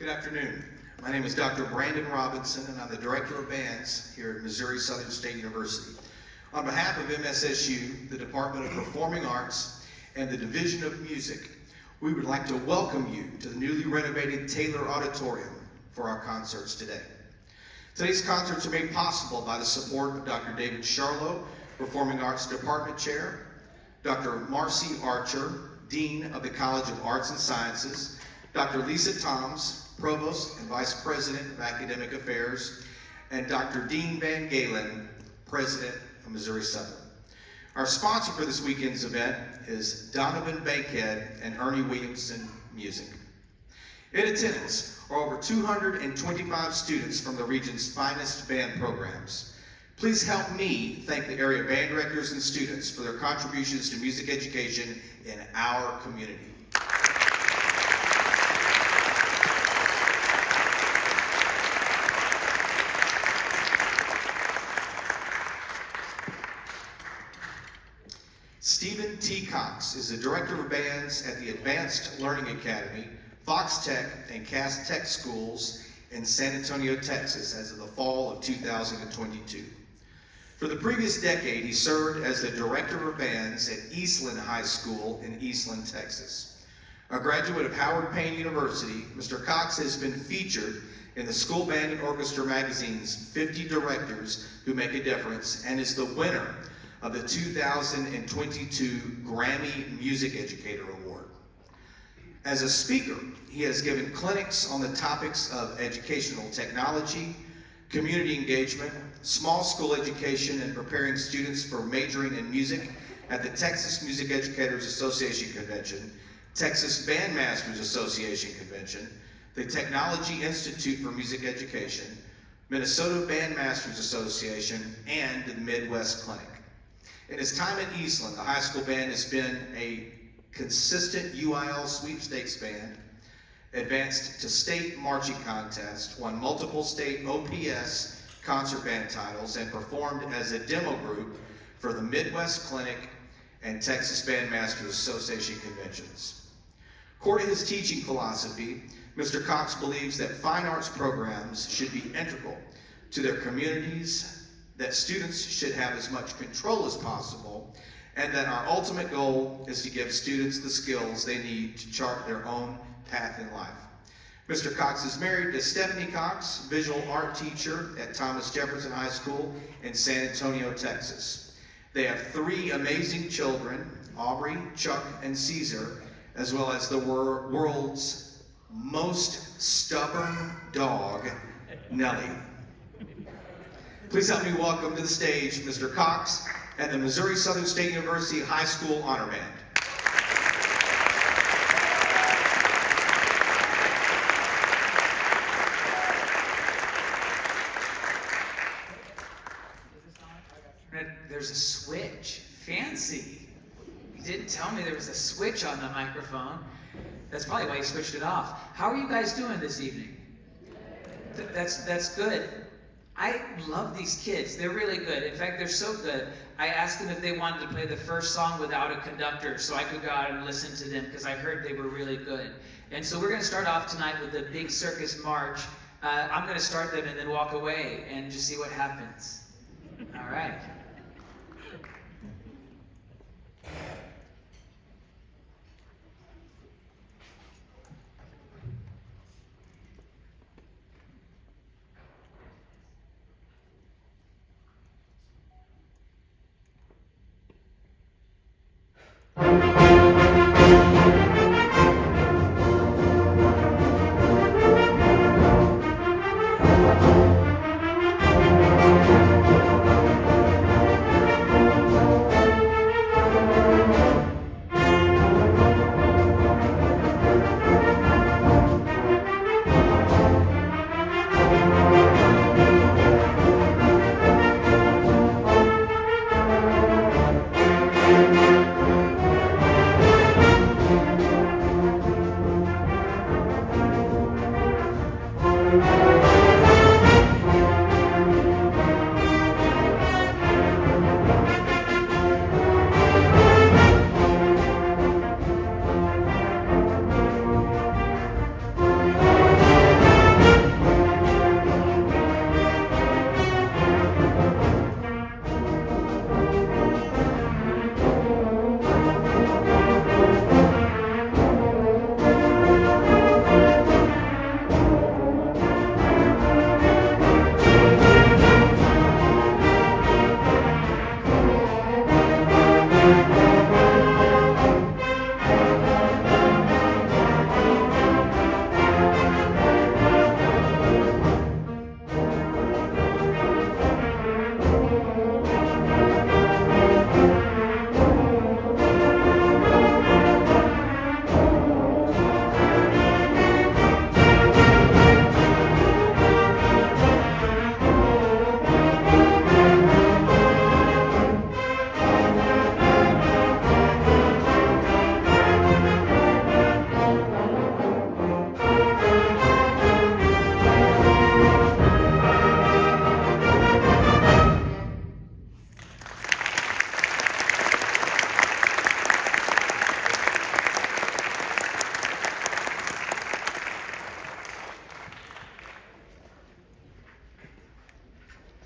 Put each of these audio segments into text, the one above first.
Good afternoon. My name is Dr. Brandon Robinson, and I'm the Director of Bands here at Missouri Southern State University. On behalf of MSSU, the Department of Performing Arts, and the Division of Music, we would like to welcome you to the newly renovated Taylor Auditorium for our concerts today. Today's concerts are made possible by the support of Dr. David Charlo, Performing Arts Department Chair, Dr. Marcy Archer, Dean of the College of Arts and Sciences, Dr. Lisa Toms, Provost and Vice President of Academic Affairs, and Dr. Dean Van Galen, President of Missouri Southern. Our sponsor for this weekend's event is Donovan Bankhead and Ernie Williamson Music. In attendance are over 225 students from the region's finest band programs. Please help me thank the area band directors and students for their contributions to music education in our community. Stephen T. Cox is the Director of Bands at the Advanced Learning Academy, Fox Tech, and Cass Tech schools in San Antonio, Texas as of the fall of 2022. For the previous decade, he served as the Director of Bands at Eastland High School in Eastland, Texas. A graduate of Howard Payne University, Mr. Cox has been featured in the School Band and Orchestra magazine's 50 Directors Who Make a Difference and is the winner of the 2022 Grammy Music Educator Award. As a speaker, he has given clinics on the topics of educational technology, community engagement, small school education, and preparing students for majoring in music at the Texas Music Educators Association Convention, Texas Bandmasters Association Convention, the Technology Institute for Music Education, Minnesota Bandmasters Association, and the Midwest Clinic. In his time at Eastland, the high school band has been a consistent UIL sweepstakes band, advanced to state marching contest, won multiple state OPS concert band titles, and performed as a demo group for the Midwest Clinic and Texas Bandmasters Association conventions. Core to his teaching philosophy, Mr. Cox believes that fine arts programs should be integral to their communities, that students should have as much control as possible, and that our ultimate goal is to give students the skills they need to chart their own path in life. Mr. Cox is married to Stephanie Cox, visual art teacher at Thomas Jefferson High School in San Antonio, Texas. They have 3 amazing children, Aubrey, Chuck, and Caesar, as well as the world's most stubborn dog, Nellie. Please help me welcome to the stage Mr. Cox and the Missouri Southern State University High School Honor Band. There's a switch. Fancy. You didn't tell me there was a switch on the microphone. That's probably why you switched it off. How are you guys doing this evening? That's good. I love these kids. They're really good. In fact, they're so good. I asked them if they wanted to play the first song without a conductor so I could go out and listen to them because I heard they were really good. And so we're going to start off tonight with the Big Circus March. I'm going to start them and then walk away and just see what happens. All right.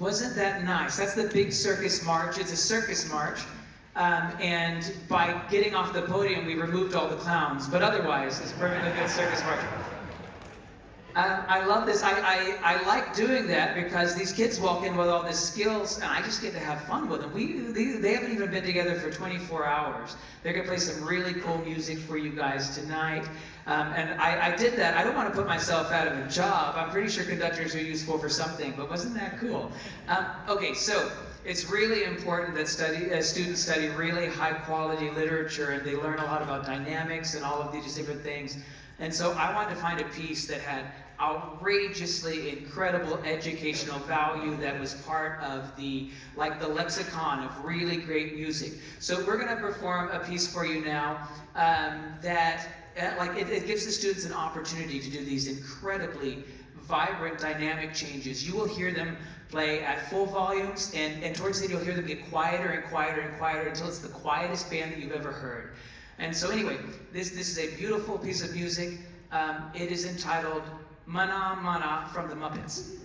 Wasn't that nice? That's the big circus march. It's a circus march. And by getting off the podium, we removed all the clowns. But otherwise, it's a perfectly good circus march. I love this. I like doing that because these kids walk in with all these skills, and I just get to have fun with them. They haven't even been together for 24 hours. They're going to play some really cool music for you guys tonight. And I did that. I don't want to put myself out of a job. I'm pretty sure conductors are useful for something, but wasn't that cool? Okay, so it's really important that students study really high-quality literature, and they learn a lot about dynamics and all of these different things. And so I wanted to find a piece that had outrageously incredible educational value that was part of the lexicon of really great music. So we're going to perform a piece for you now that it gives the students an opportunity to do these incredibly vibrant dynamic changes. You will hear them play at full volumes, and towards the end you'll hear them get quieter and quieter and quieter until it's the quietest band that you've ever heard. And so anyway, this is a beautiful piece of music. It is entitled Mana Mana from the Muppets.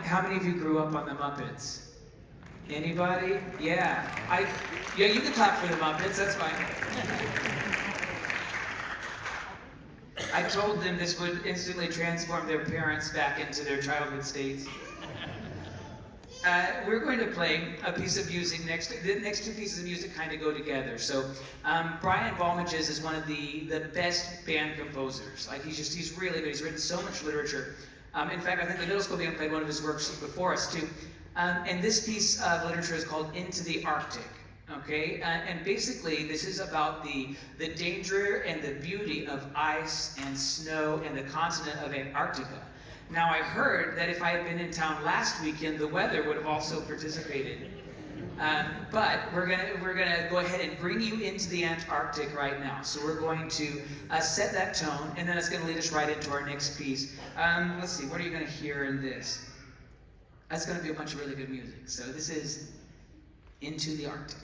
How many of you grew up on the Muppets? Anybody? Yeah. Yeah, you can clap for the Muppets, that's fine. I told them this would instantly transform their parents back into their childhood states. We're going to play a piece of music the next two pieces of music kind of go together. So Brian Balmages is one of the best band composers. Like he's really good. He's written so much literature. In fact, I think the middle school band played one of his works before us too. And this piece of literature is called Into the Arctic. Okay, and basically this is about the danger and the beauty of ice and snow and the continent of Antarctica. Now I heard that if I had been in town last weekend, the weather would have also participated. But we're gonna go ahead and bring you into the Antarctic right now. So we're going to set that tone, and then it's gonna lead us right into our next piece. Let's see, what are you gonna hear in this? That's gonna be a bunch of really good music. So this is Into the Arctic.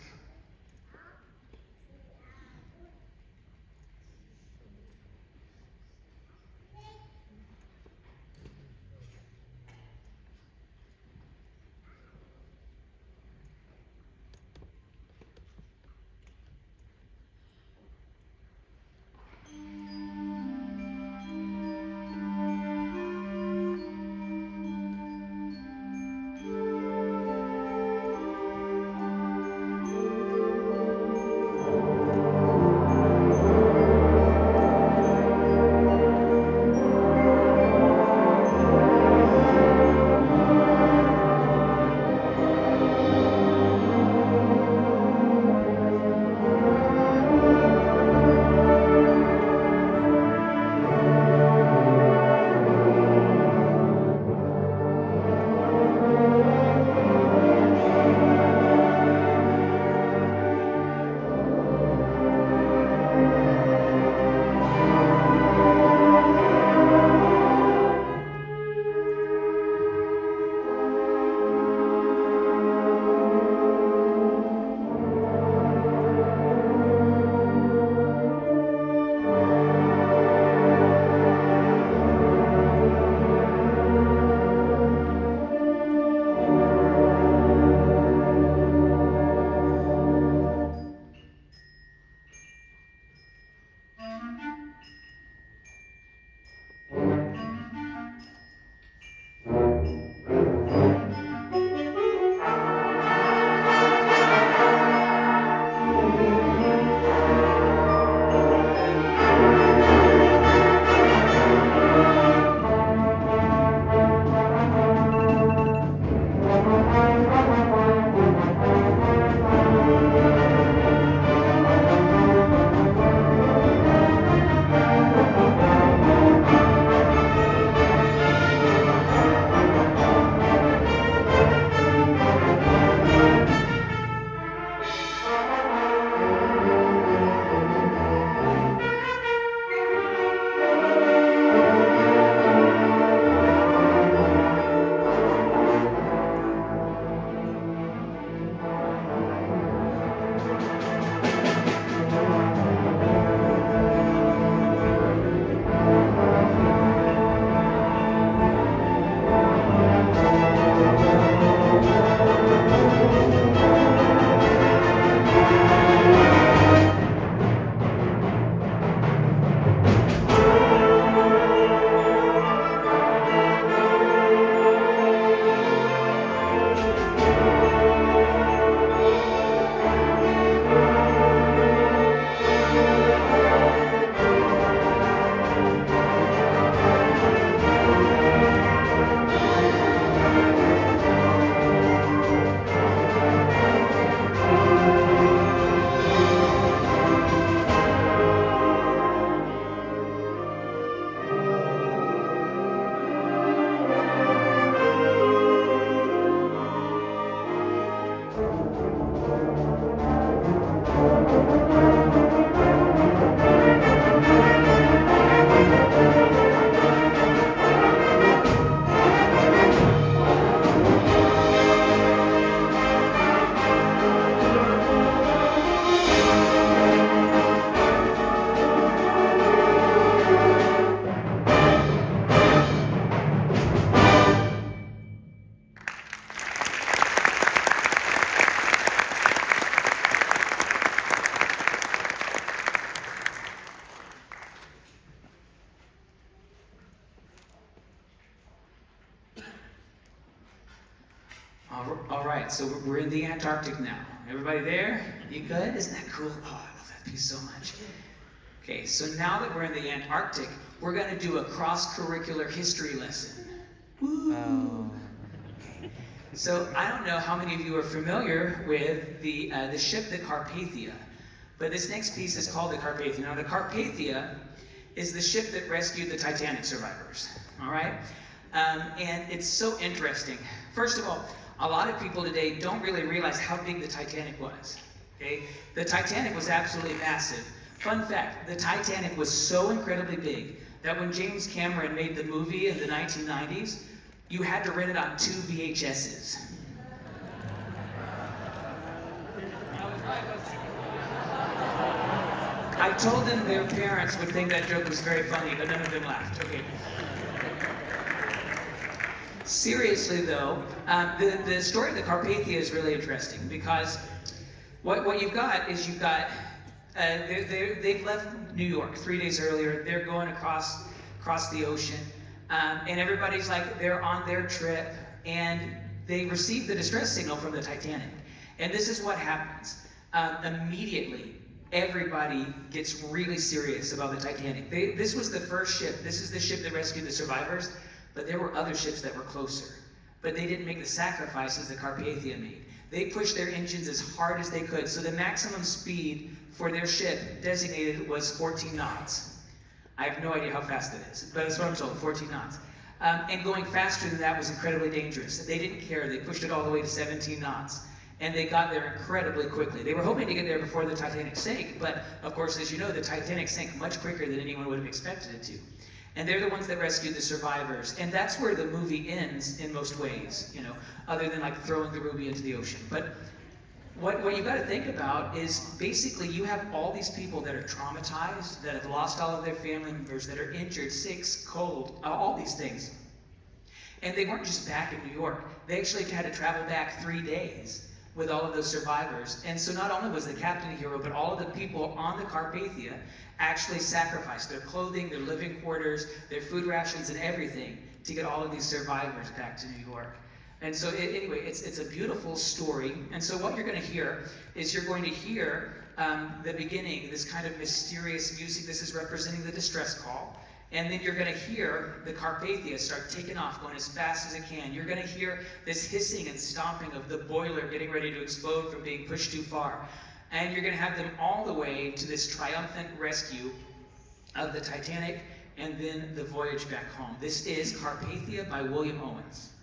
All right, so we're in the Antarctic now. Everybody there? You good? Isn't that cool? Oh, I love that piece so much. Okay, so now that we're in the Antarctic, we're going to do a cross-curricular history lesson. Woo! Oh. Okay. So I don't know how many of you are familiar with the ship, the Carpathia, but this next piece is called the Carpathia. Now the Carpathia is the ship that rescued the Titanic survivors, all right? And it's so interesting. First of all, a lot of people today don't really realize how big the Titanic was, okay? The Titanic was absolutely massive. Fun fact, the Titanic was so incredibly big that when James Cameron made the movie in the 1990s, you had to rent it on 2 VHSs. I told them their parents would think that joke was very funny, but none of them laughed. Okay. Seriously though, the story of the Carpathia is really interesting because what you've got is they've left New York 3 days earlier. They're going across the ocean, and everybody's like they're on their trip, and they receive the distress signal from the Titanic. And this is what happens. Immediately, everybody gets really serious about the Titanic. This was the first ship. This is the ship that rescued the survivors, but there were other ships that were closer. But they didn't make the sacrifices the Carpathia made. They pushed their engines as hard as they could, so the maximum speed for their ship designated was 14 knots. I have no idea how fast it is, but that's what I'm told, 14 knots. And going faster than that was incredibly dangerous. They didn't care. They pushed it all the way to 17 knots. And they got there incredibly quickly. They were hoping to get there before the Titanic sank, but of course, as you know, the Titanic sank much quicker than anyone would have expected it to. And they're the ones that rescued the survivors. And that's where the movie ends in most ways, you know, other than like throwing the ruby into the ocean. But what you got to think about is basically you have all these people that are traumatized, that have lost all of their family members, that are injured, sick, cold, all these things. And they weren't just back in New York. They actually had to travel back 3 days with all of those survivors. And so not only was the captain a hero, but all of the people on the Carpathia actually sacrificed their clothing, their living quarters, their food rations, and everything to get all of these survivors back to New York. And so anyway, it's a beautiful story. And so what you're going to hear is you're going to hear the beginning, this kind of mysterious music. This is representing the distress call. And then you're going to hear the Carpathia start taking off, going as fast as it can. You're going to hear this hissing and stomping of the boiler getting ready to explode from being pushed too far. And you're going to have them all the way to this triumphant rescue of the Titanic and then the voyage back home. This is Carpathia by William Owens.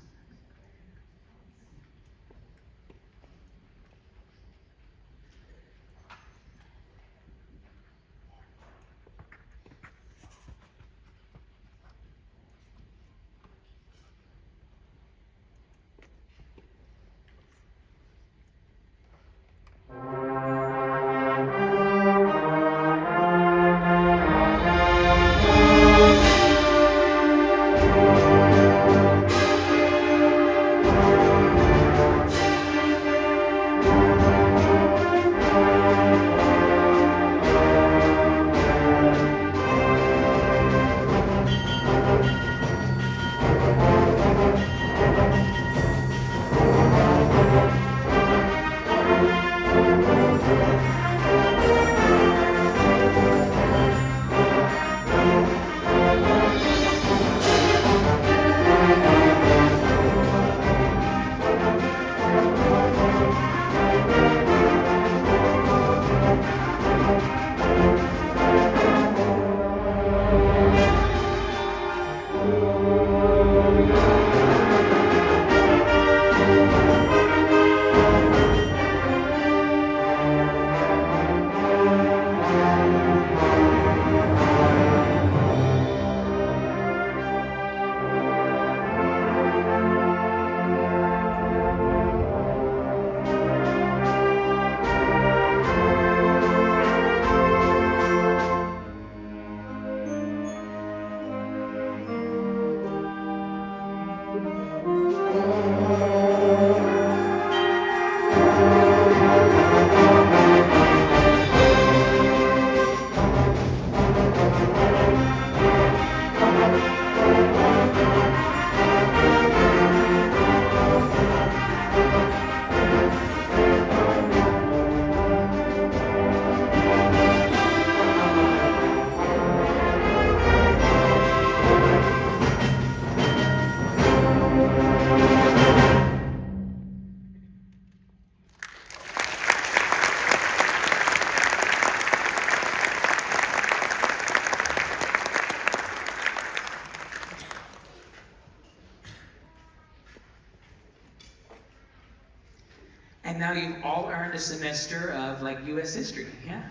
And now you've all earned a semester of like U.S. history. Yeah,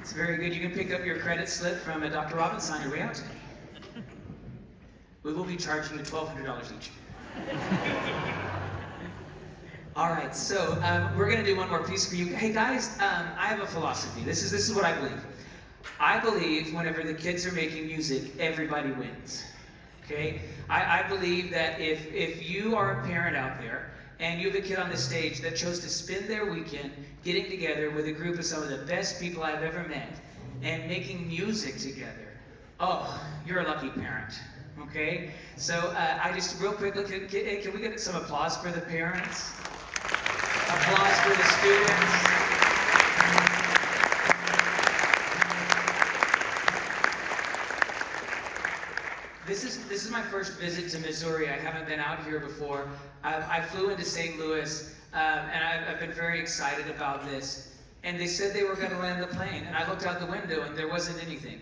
it's very good. You can pick up your credit slip from Dr. Robinson on your way out today. We will be charging you $1,200 each. All right, so we're gonna do one more piece for you. Hey guys, I have a philosophy. This is what I believe. I believe whenever the kids are making music, everybody wins. Okay? I believe that if you are a parent out there and you have a kid on the stage that chose to spend their weekend getting together with a group of some of the best people I've ever met and making music together, oh, you're a lucky parent. Okay? So I just real quick, can we get some applause for the parents? Applause for the students. This is my first visit to Missouri. I haven't been out here before. I flew into St. Louis, and I've been very excited about this. And they said they were going to land the plane, and I looked out the window, and there wasn't anything.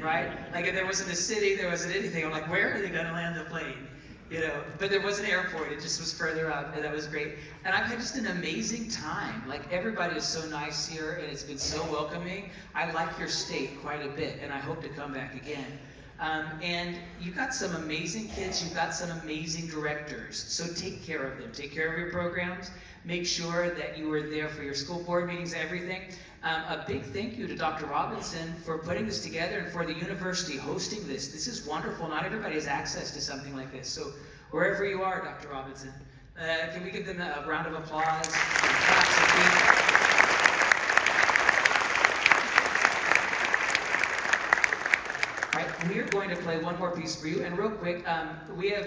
Right? Like if there wasn't a city, there wasn't anything. I'm like, where are they going to land the plane? You know, but there was an airport. It just was further up, and that was great. And I've had just an amazing time. Like everybody is so nice here, and it's been so welcoming. I like your state quite a bit, and I hope to come back again. And you've got some amazing kids. You've got some amazing directors. So take care of them. Take care of your programs. Make sure that you are there for your school board meetings, everything. A big thank you to Dr. Robinson for putting this together and for the university hosting this. This is wonderful. Not everybody has access to something like this. So wherever you are, Dr. Robinson, can we give them a round of applause? Claps of feet. All right, we are going to play one more piece for you. And real quick, we have,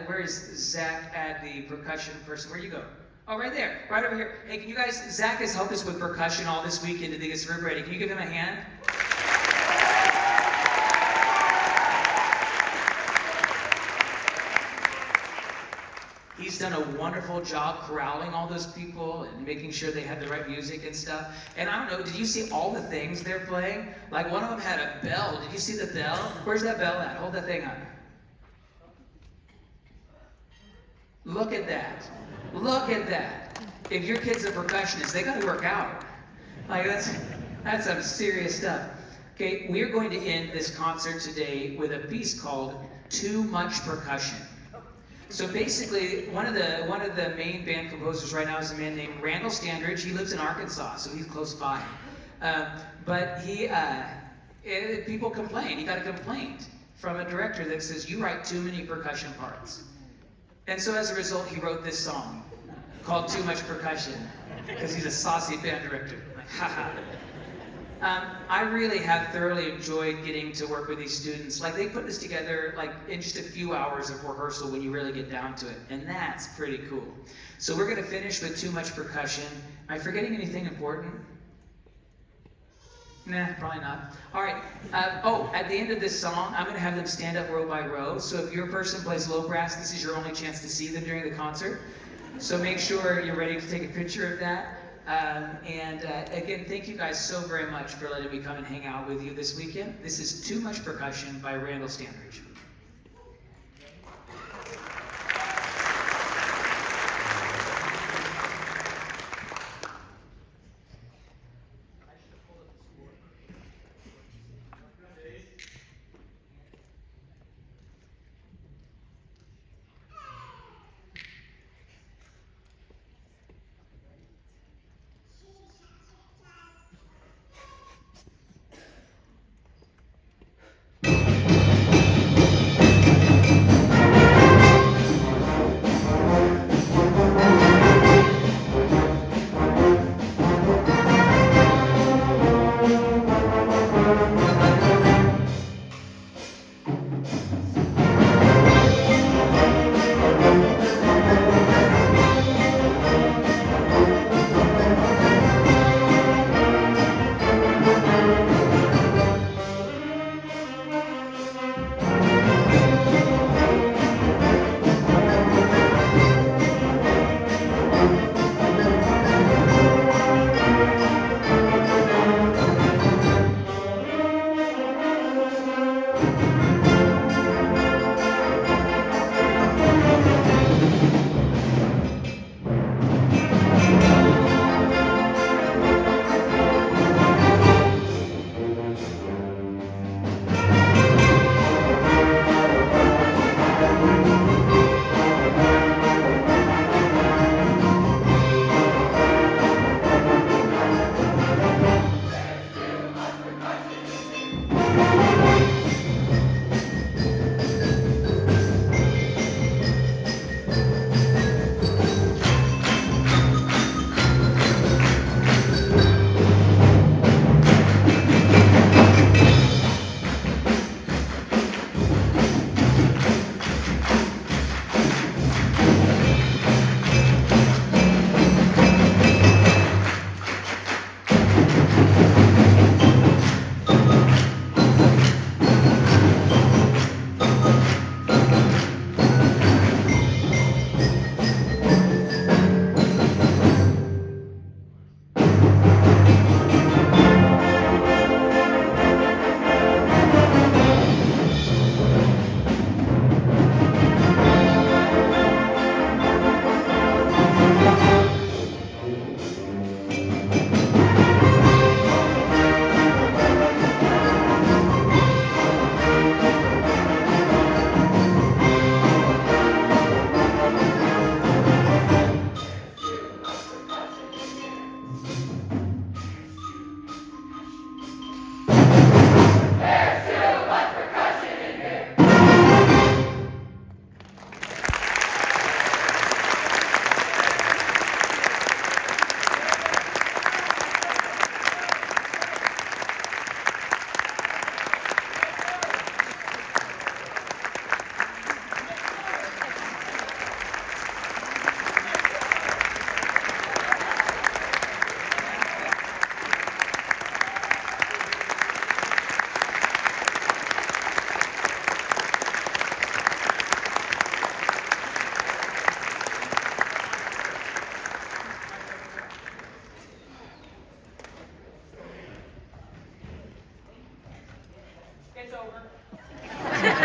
where is Zach at the percussion person? Where'd you go? Oh, right there, right over here. Hey, can you guys, Zach has helped us with percussion all this weekend to get this room ready. Can you give him a hand? He's done a wonderful job corralling all those people and making sure they had the right music and stuff. And I don't know, did you see all the things they're playing? Like one of them had a bell. Did you see the bell? Where's that bell at? Hold that thing up. Look at that. Look at that. If your kid's a percussionist, they gotta work out. Like that's some serious stuff. Okay, we're going to end this concert today with a piece called Too Much Percussion. So basically, one of the main band composers right now is a man named Randall Standridge. He lives in Arkansas, so he's close by. But people complain. He got a complaint from a director that says, you write too many percussion parts. And so as a result, he wrote this song called Too Much Percussion, because he's a saucy band director. Like, haha. I really have thoroughly enjoyed getting to work with these students. Like they put this together like in just a few hours of rehearsal when you really get down to it, and that's pretty cool. So we're gonna finish with Too Much Percussion. Am I forgetting anything important? Nah, probably not. All right. At the end of this song, I'm gonna have them stand up row by row. So if your person plays low brass, this is your only chance to see them during the concert. So make sure you're ready to take a picture of that. Again, thank you guys so very much for letting me come and hang out with you this weekend. This is Too Much Percussion by Randall Standridge.